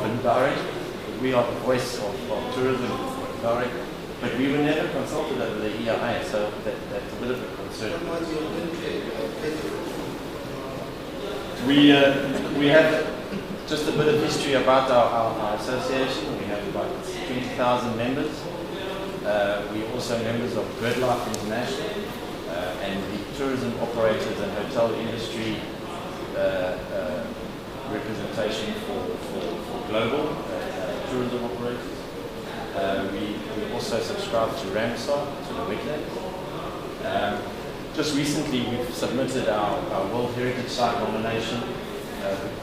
of indirect. We are the voice of tourism in Darek, but we were never consulted over the EIA, so that's a bit of a concern. We have just a bit of history about our association. We have about 20,000 members. We're also members of BirdLife International and the tourism operators and hotel industry representation for global tourism operators. We also subscribe to Ramsar, to the wetlands. Just recently we've submitted our World Heritage Site nomination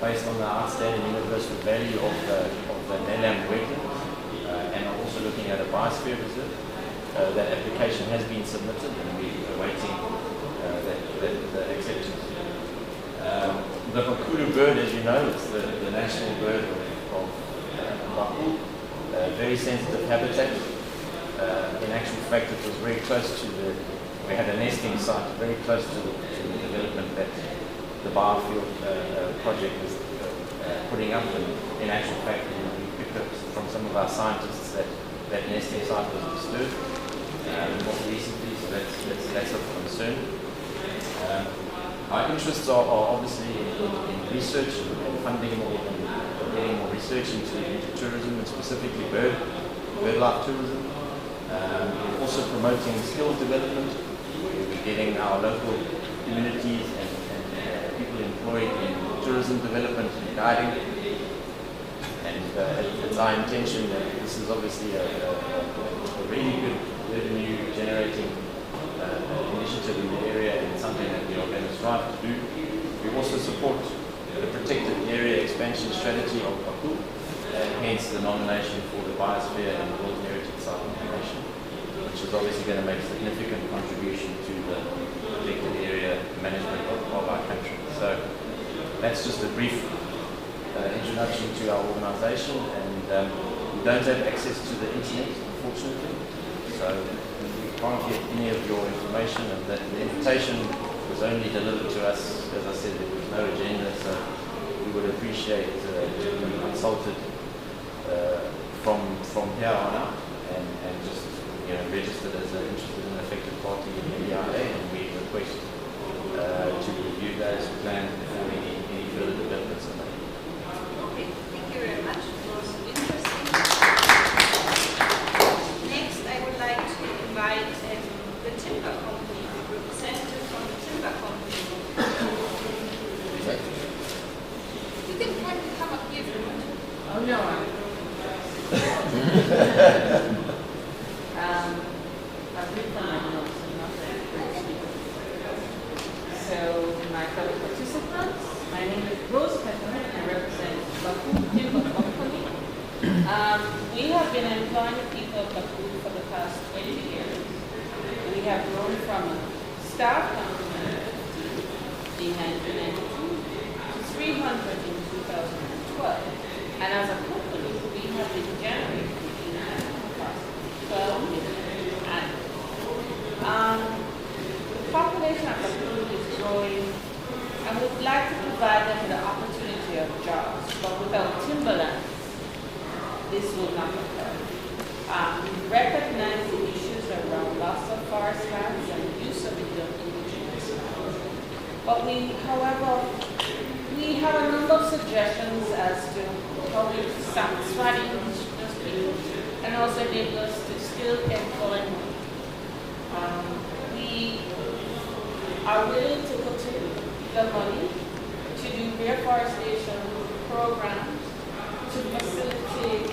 based on the outstanding universal value of the Nelam wetlands, and also looking at a biosphere reserve. That application has been submitted and we're awaiting the acceptance. The Bakulu bird, as you know, is the national bird of Baku, very sensitive habitat. In actual fact, it was very close to we had a nesting site very close to the development that the biofield project is putting up. And in actual fact, we picked up from some of our scientists that nesting site was disturbed more recently, so that's of concern. Our interests are obviously in research and funding more and getting more research into tourism and specifically bird-life tourism. We're also promoting skills development. We're getting our local communities and people employed in tourism development and guiding. And it's our intention that this is obviously a really good revenue generating initiative in the area and something that we are going to strive to do. We also support the protected area expansion strategy of Baku, hence the nomination for the Biosphere and World Heritage Site nomination, which is obviously going to make a significant contribution to the protected area management of our country. So that's just a brief introduction to our organisation, and we don't have access to the internet, unfortunately, so we can't get any of your information, and that the invitation was only delivered to us. As I said, there was no agenda, so we would appreciate being consulted from here on out, and just registered as an interested and affected party in the EIA, and we request to review those plans before any further developments on that. Okay, thank you very much. It was interesting. Next, I would like to invite the timber company, the representative from the timber company. You can kind of come up here if you want to. Oh no. I've written my notes and not very. So, my fellow participants, my name is Rose Petman, and I represent Baku Timber Company. We have been employing people of Baku for the past 20 years. We have grown from a staff company in 1992 to 300 in 2012. And as a company, we have been generating income for 12 million annually. The population of Baku is growing, and we would like to provide them with the opportunity of jobs, but without timberland, this will not occur. We recognize the issues around loss of forest lands and use of indigenous lands. But however, we have a number of suggestions as to how we satisfy those people and also enable us to still employ more. We are willing to put in the money to do reforestation programs to facilitate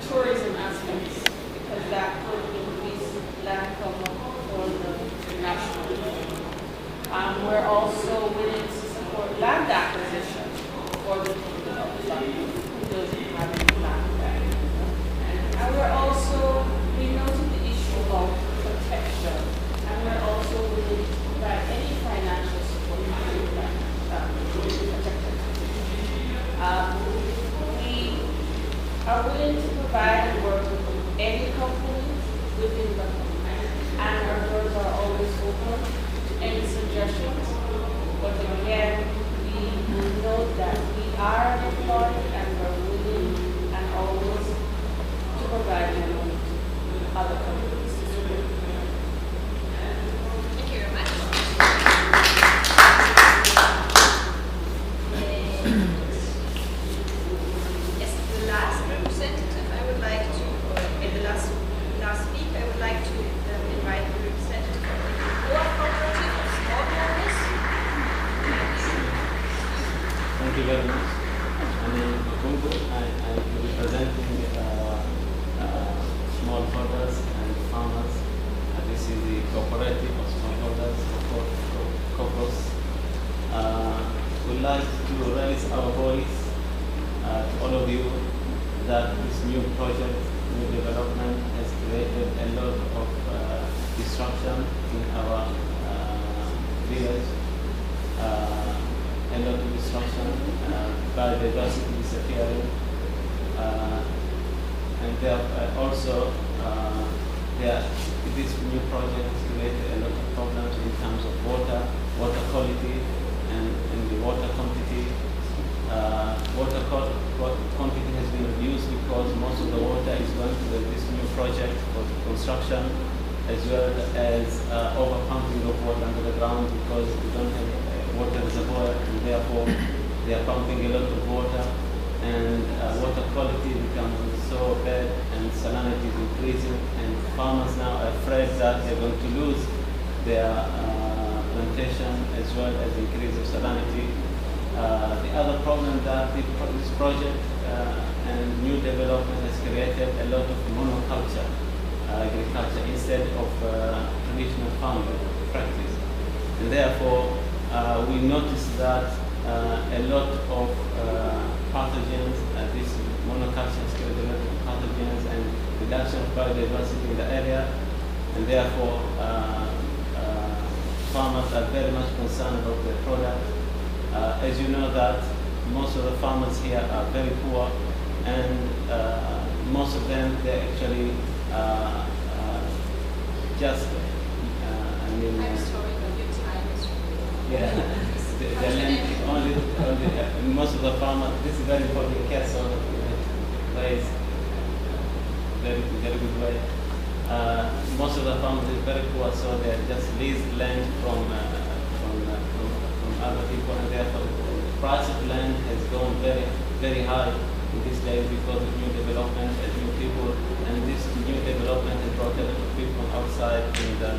tourism aspects, because that could increase land cover for the national. We're also willing to support land acquisition for the people of Baku who doesn't have any land there. And we noted the issue of protection, and we're also willing to provide any financial support to that protected. We are willing to provide and work with any company within Baku, and our doors are always open to any suggestions. But again, we know that we are employed and we're willing cooperative of smallholders, COPROS. We'd like to raise our voice to all of you that this new project, new development has created a lot of disruption in our village, a lot of disruption, biodiversity disappearing, and there also this new project has created a lot of problems in terms of water quality, and the water quantity. Water quantity has been reduced because most of the water is going to this new project for construction, as well as over-pumping of water under the ground because we don't have water reservoir, and therefore they are pumping a lot of water, and water quality becomes so bad, and salinity is increasing, and farmers now are afraid that they're going to lose their plantation as well as the increase of salinity. The other problem that this project and new development has created a lot of monoculture agriculture instead of traditional farming practice. And therefore, we noticed that a lot of pathogens, this monoculture has created a lot of pathogens and reduction of biodiversity in the area, and therefore farmers are very much concerned about their product. As you know that most of the farmers here are very poor, and most of them, they actually just, I'm sorry, but your time is yeah, the land is only most of the farmers, this is very important case, so plays very good way. Most of the farmers is very poor, so they just lease land from other people, and therefore the price of land has gone very high in this day because of new development and new people, and this new development has brought a lot of people from outside, and the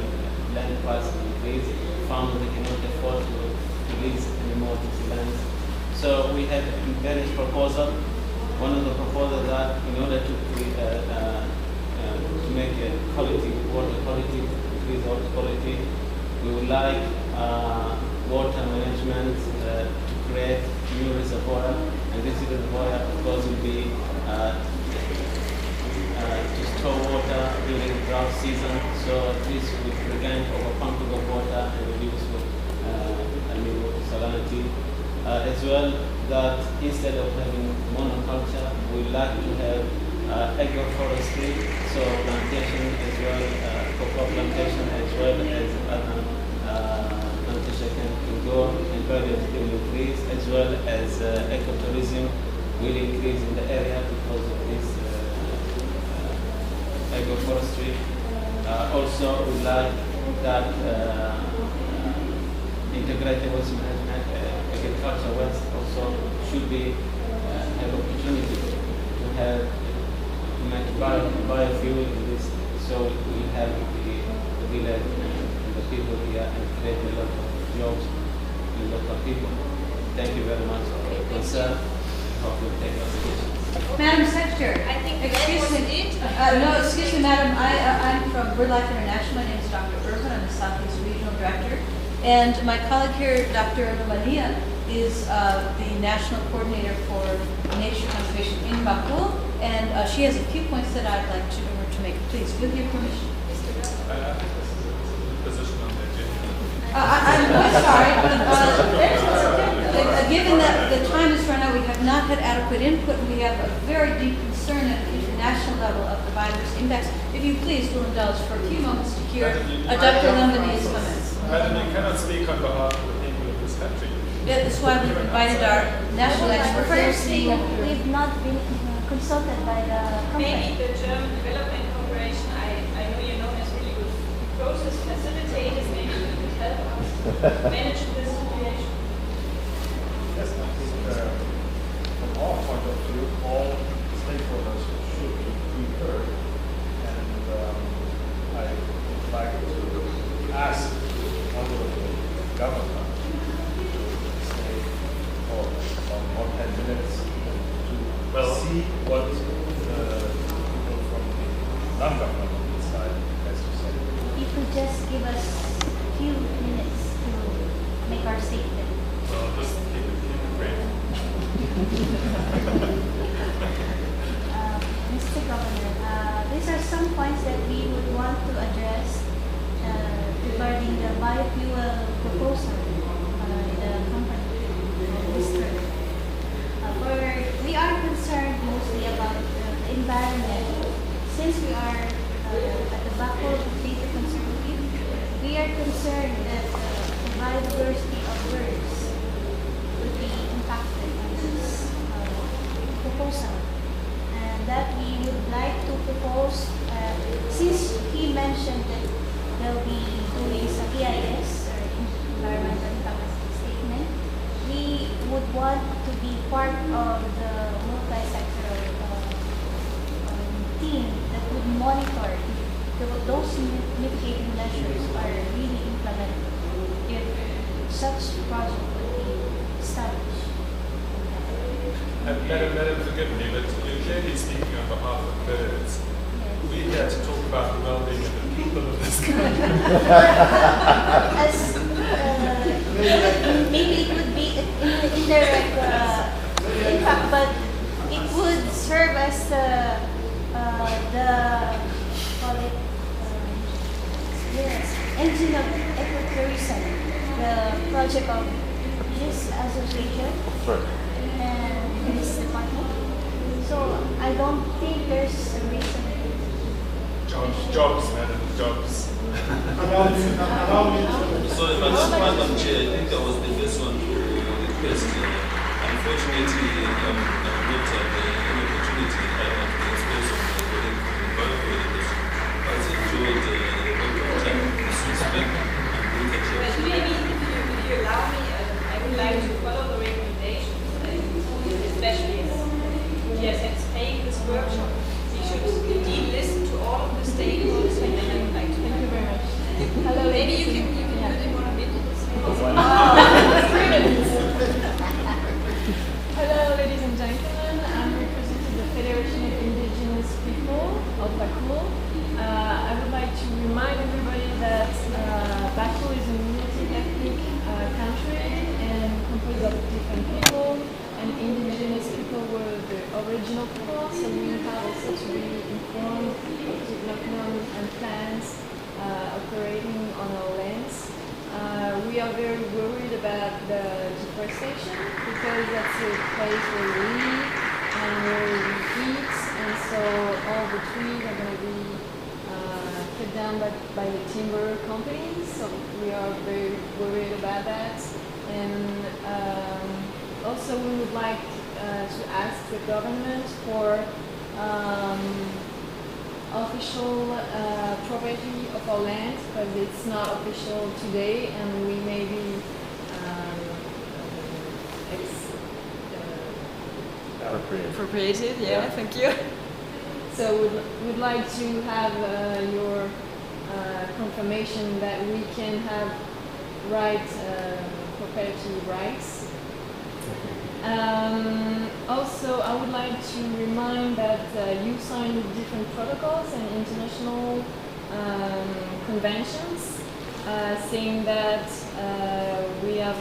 land price increase. Farmers, they cannot afford to lease anymore these lands. So we had various proposals. One of the proposals that in order to make a quality, water quality, increase water quality, we would like water management to create new reservoir, and this reservoir of course will be to store water during drought season, so this will prevent overpumping of water and reduce salinity. As well, that instead of having monoculture, we like to have agroforestry, so plantation as well, cocoa plantation as well as other plantation can go, and biodiversity will increase, as well as ecotourism will increase in the area because of this agroforestry. Also, we like that integrated waste management, agriculture waste also should be have opportunity to have make biofuel in this, so we have the village and the people here and create a lot of jobs in local people. Thank you very much for your concern. Hope you'll take our suggestions. Madam Secretary, I think excuse that was me. it. No, excuse me, Madam. I'm from BirdLife International. My name is Dr. Urban. I'm the Southeast Regional Director. And my colleague here, Dr. Romania, is the National Coordinator for Nature Conservation in Makul. And she has a few points that I'd like her to make. Please, with your permission. I'm sorry, but given that the time is run out, we have not had adequate input, and we have a very deep concern at the international level of the biodiversity impacts. If you please will indulge for a few moments to hear Dr. Lombardi's comments. Madam, you cannot speak on behalf of the people of this country. Yeah, that's why we've invited our national expert. Firstly, we've not been consulted by the company. Maybe the German Development Corporation, I know you know, has really good process facilitators. Maybe you could help us manage this situation. Yes, I think from our point of view, all stakeholders should be heard, and I would like to ask honorable governor to stay for about more 10 minutes to see what the people from the non-governmental side has to say. you could just give us a few minutes to make our statement. Well, just keep it brief. Mr. Governor, these are some points that we would want to address regarding the biofuel proposal in the company, Mr. We are concerned mostly about the environment. Since we are at the backbone of data conservative, we are concerned that the biodiversity of birds would be impacted by this proposal. And that we would like to propose, since he mentioned that they'll be doing some EIS, or environmental impact statement, we would want to be part of the multi-sectoral team that would monitor if those mitigating measures are really implemented, if such project would be established. Madam, forgive me, but you're clearly speaking on behalf of birds. Yes. We're here to talk about the well-being of the people of this country. As maybe it would be an indirect impact, but it would serve as the call it yes, engine of ecotourism, the project of this association and this department. So I don't think there's a reason. Jobs, madam, jobs. Allow me to. So, Madam Chair, I think I was the first one to request. Unfortunately, not an opportunity I had to express on the colleague from the biofuel industry. I enjoyed the time to speak and look at But your. maybe if you allow me, I would like to follow the recommendations, especially as DSN is paying this workshop. We should indeed listen to all of the stakeholders, and then I would like to. Thank you very much. Hello, Maybe ladies. you can put in 1 minute. Hello, ladies and gentlemen. I'm representing the Federation of Indigenous People of Bakul. I would like to remind everybody that Bakul is a multi-ethnic country and composed of different people, and indigenous people were the original people, so we have also to be informed of development and plans operating on our lands. We are very worried about the deforestation because that's a place where we live and where we eat, and so all the trees are going to be cut down by the timber companies. So we are very worried about that. And also we would like to ask the government for official property of our land, because it's not official today, and we may be appropriated. Yeah, thank you. So we'd like to have your confirmation that we can have property rights. Also, I would like to remind that you signed different protocols and international conventions saying that we have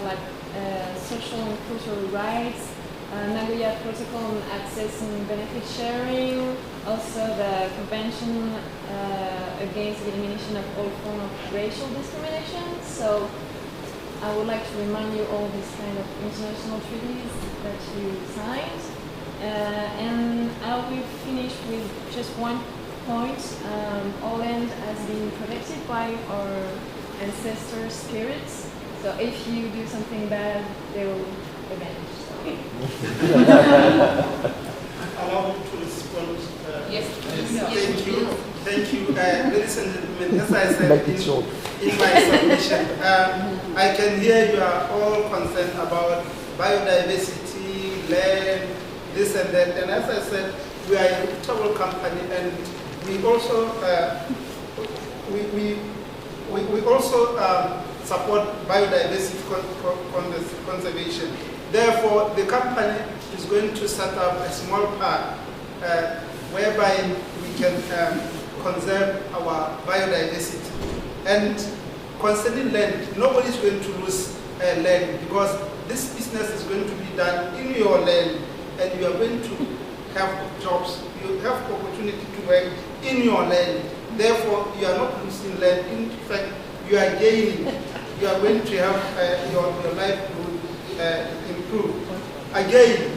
social and cultural rights, Nagoya Protocol on access and benefit sharing, also the Convention against the elimination of all forms of racial discrimination. So I would like to remind you all these kind of international treaties that you signed. And I will finish with just one point. Our land has been protected by our ancestor spirits. So if you do something bad, they will avenge. Allow me to respond. Yes, Thank you. Thank you. Ladies and gentlemen, as I said in my submission, I can hear you are all concerned about biodiversity, land, this and that. And as I said, we are a reputable company, and we also we also support biodiversity conservation. Therefore, the company is going to set up a small park whereby we can conserve our biodiversity. And concerning land, nobody is going to lose land, because this business is going to be done in your land, and you are going to have jobs. You have opportunity to work in your land. Therefore, you are not losing land. In fact, you are gaining. You are going to have your livelihood improve. Again,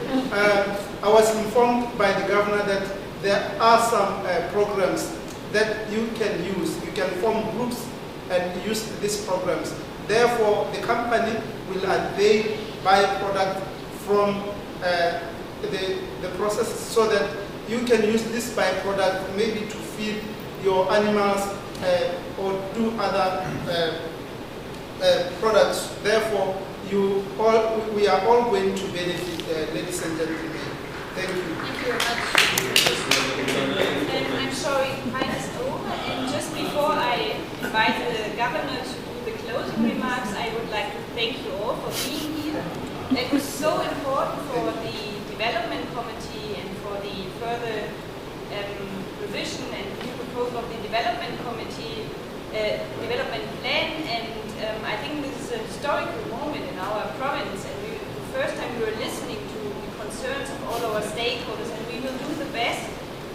I was informed by the governor that there are some programs that you can use. You can form groups and use these programs. Therefore, the company will avail byproduct from the process, so that you can use this byproduct maybe to feed your animals or do other products. Therefore, we are all going to benefit, ladies and gentlemen. Thank you. Thank you very much. And I'm sorry, time is over. And just before I invite the governor to do the closing remarks, I would like to thank you all for being here. It was so important for the development committee and for the further revision and new proposal of the development committee, development plan. And I think this is a historical moment in our province. And the first time we were listening to the concerns of all our stakeholders, and we will do the best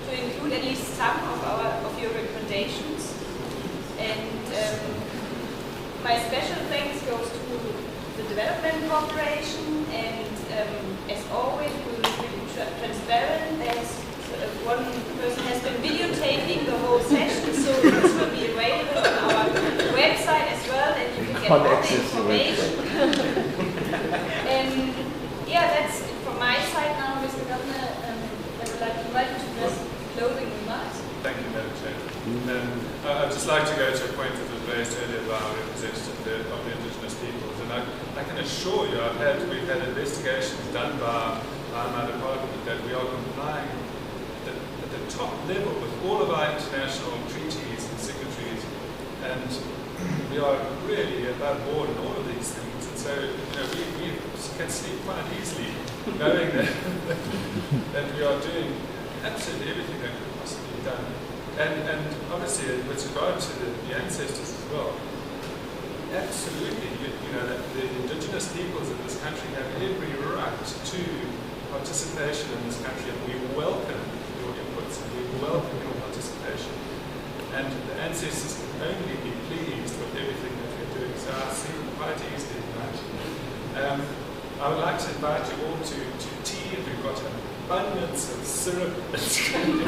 to include at least some of your recommendations. And my special thanks goes to the Development Corporation, and as always, we will be transparent. There's one person has been videotaping the whole session, so this will be available on our website as well, and you can get all the information. And yeah, that's it from my side now, Mr. Governor. I would like to invite you to address closing remarks. Thank you, Madam Chair. I'd just like to go to a point that was raised earlier by our representative of the Indigenous peoples, and I can assure you we've had investigations done by my department that we are complying at the top level with all of our international treaties and signatories, and we are really above board in all of these things. And so, we can sleep quite easily knowing that we are doing absolutely everything that could possibly be done. And obviously, with regard to the ancestors as well, absolutely, the indigenous peoples of this country have every right to participation in this country, and we welcome your inputs and we welcome your participation. And the ancestors can only be pleased with everything that we're doing, so I see them quite easily tonight. I would like to invite you all to tea, and we've got an abundance of syrup. That's thank you.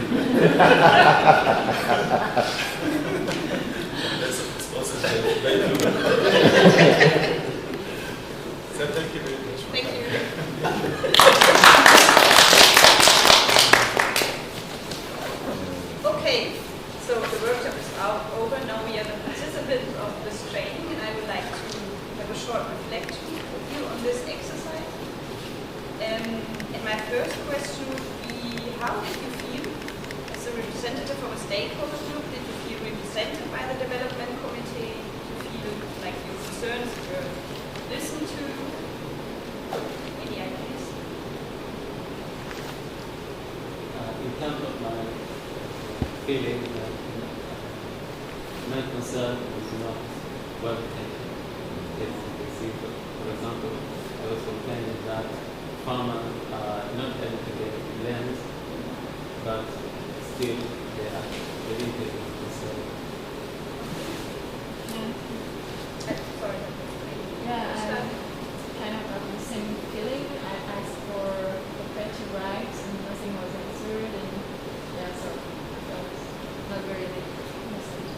So thank you very much. Thank you. Okay, so the workshop is now over. Now we are the participants of this training, and I would like to have a short reflection with you on this exercise. And my first question would be, how did you feel as a representative of a stakeholder group? Did you feel represented by the development committee? Did you feel like your concerns were listened to? Any ideas? In terms of my feeling, my concern is not well taken. As you can see, for example, I was complaining that farmers are not able to get land, but still they are limited to sell. Sorry. Yeah, I kind of have the same feeling. I asked for property rights and nothing was answered, and yeah, so that was not very big message.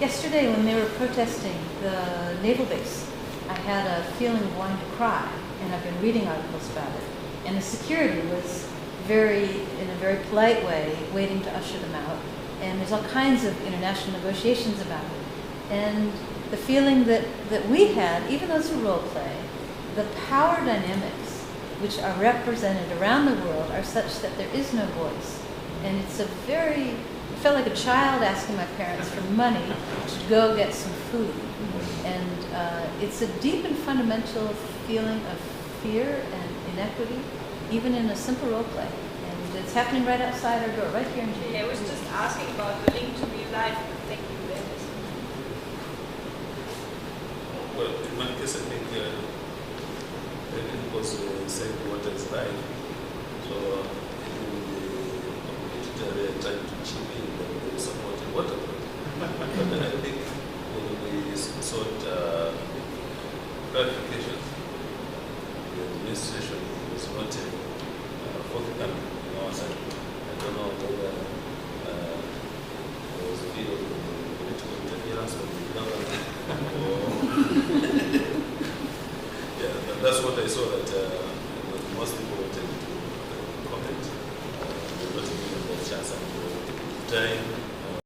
Yesterday, when they were protesting the naval base, I had a feeling of wanting to cry, and I've been reading articles about it. And the security was in a very polite way, waiting to usher them out. And there's all kinds of international negotiations about it. And the feeling that we had, even though it's a role play, the power dynamics which are represented around the world are such that there is no voice. And it's it felt like a child asking my parents for money to go get some food. And it's a deep and fundamental feeling of fear and inequity, even in a simple role play. And It's happening right outside our door, right here in Japan. Yeah, I was just asking about the link to real life. Thank you, Dennis. Well, in my case, I think it was saying water is life. So they are trying to chip in that there is support in water. But then I think when we sought clarification, the administration was not forthcoming on our side. I don't know whether there was a bit of political interference from the government or yeah, that's what I saw that